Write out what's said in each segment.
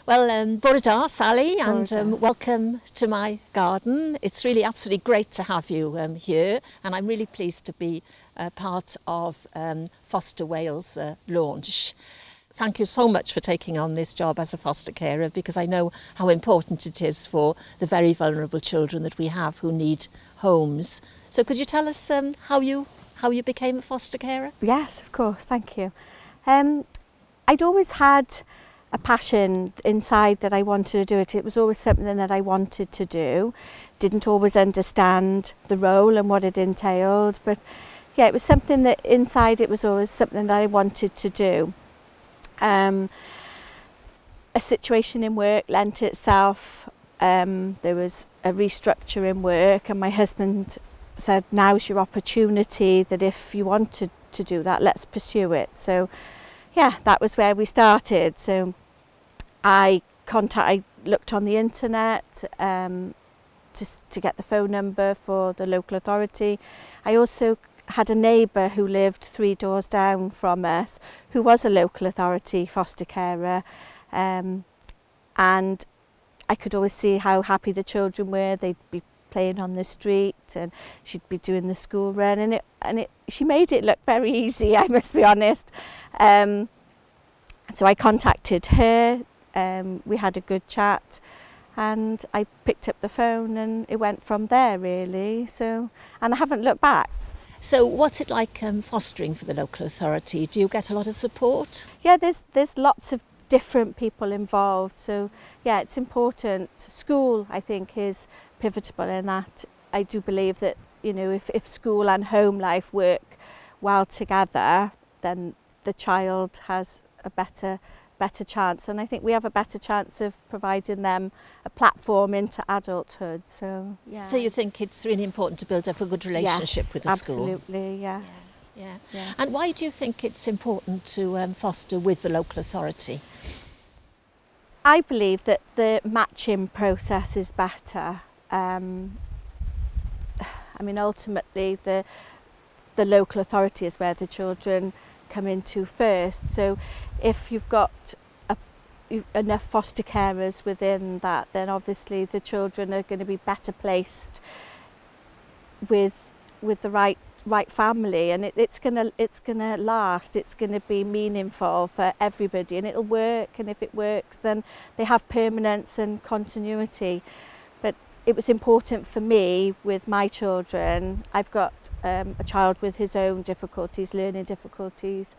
Well, bore da, Sally, and Bore da. welcome to my garden. It's really absolutely great to have you here, and I'm really pleased to be part of Foster Wales launch. Thank you so much for taking on this job as a foster carer, because I know how important it is for the very vulnerable children that we have who need homes. So could you tell us how you became a foster carer? Yes, of course, thank you. I'd always had a passion inside that I wanted to do it. It was always something that I wanted to do. Didn't always understand the role and what it entailed, but yeah, it was something that inside it was always something that I wanted to do. A situation in work lent itself. There was a restructure in work, and my husband said, now's your opportunity, that if you wanted to do that, let's pursue it. So yeah, that was where we started. So I looked on the internet to get the phone number for the local authority. I also had a neighbour who lived 3 doors down from us who was a local authority foster carer, and I could always see how happy the children were. They'd be playing on the street and she'd be doing the school run, and she made it look very easy, I must be honest. So I contacted her, we had a good chat, and I picked up the phone and it went from there really. So, and I haven't looked back. So what's it like fostering for the local authority? Do you get a lot of support? Yeah, there's lots of different people involved. So yeah, it's important. School, I think, is pivotal in that. I do believe that, you know, if school and home life work well together, then the child has a better chance, and I think we have a better chance of providing them a platform into adulthood. So yeah. So you think it's really important to build up a good relationship with the school? Absolutely, yes. Yeah. Yes. And why do you think it's important to foster with the local authority? I believe that the matching process is better. I mean, ultimately the local authority is where the children come into first. So if you've got enough foster carers within that, then obviously the children are going to be better placed with the right family, and it's gonna last. It's going to be meaningful for everybody, and it'll work. And if it works, then they have permanence and continuity. But it was important for me with my children. I've got a child with his own difficulties, learning difficulties,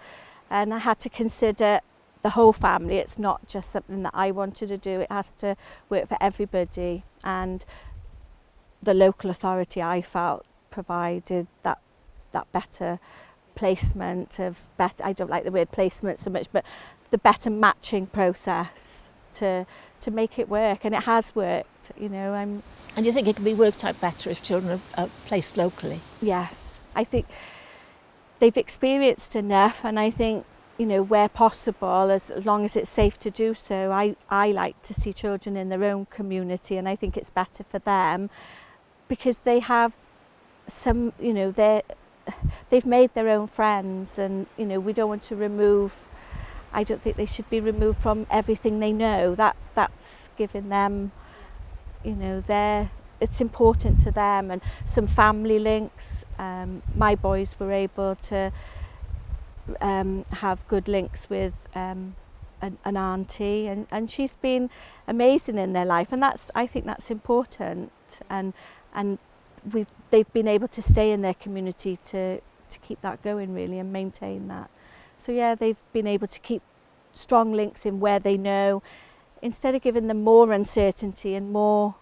and I had to consider the whole family. It's not just something that I wanted to do, it has to work for everybody, and the local authority, I felt, provided that better placement of I don't like the word placement so much, but the better matching process to make it work, and it has worked, you know. And you think it can be worked out better if children are placed locally? Yes, I think they've experienced enough, and I think, you know, where possible, as long as it's safe to do so, I like to see children in their own community, and I think it's better for them because they have some, you know, they've made their own friends, and, you know, we don't want to remove, I don't think they should be removed from everything they know. That's giving them, you know, it's important to them, and some family links. My boys were able to have good links with an auntie, and she's been amazing in their life, and I think that's important, and they've been able to stay in their community to keep that going really and maintain that. So yeah, they've been able to keep strong links in where they know, instead of giving them more uncertainty and more,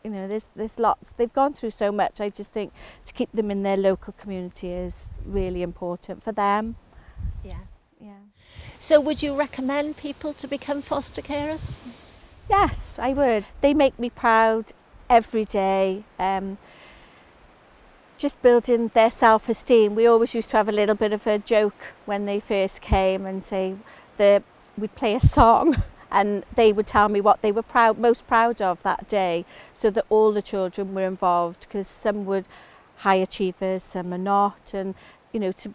you know, there's lots, they've gone through so much. I just think to keep them in their local community is really important for them. Yeah. Yeah. So would you recommend people to become foster carers? Yes, I would. They make me proud every day. Just building their self-esteem. We always used to have a little bit of a joke when they first came and say we'd play a song and they would tell me what they were most proud of that day, so that all the children were involved, because some were high achievers, some are not, and, you know, to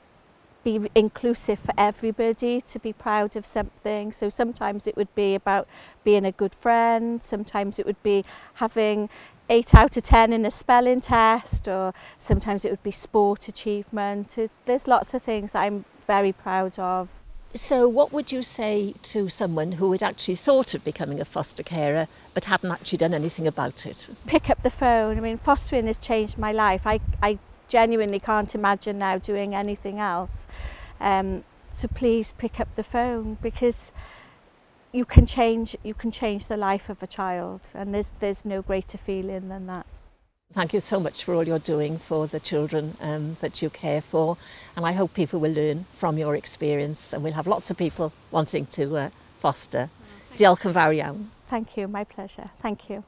be inclusive for everybody, to be proud of something. So sometimes it would be about being a good friend, sometimes it would be having 8 out of 10 in a spelling test, or sometimes it would be sport achievement. There's lots of things that I'm very proud of. So what would you say to someone who had actually thought of becoming a foster carer but hadn't actually done anything about it? Pick up the phone. I mean, fostering has changed my life. I genuinely can't imagine now doing anything else. So please pick up the phone, because you can change the life of a child, and there's no greater feeling than that. Thank you so much for all you're doing for the children that you care for, and I hope people will learn from your experience, and we'll have lots of people wanting to foster. Diolch yn fawr iawn. Thank you, my pleasure. Thank you.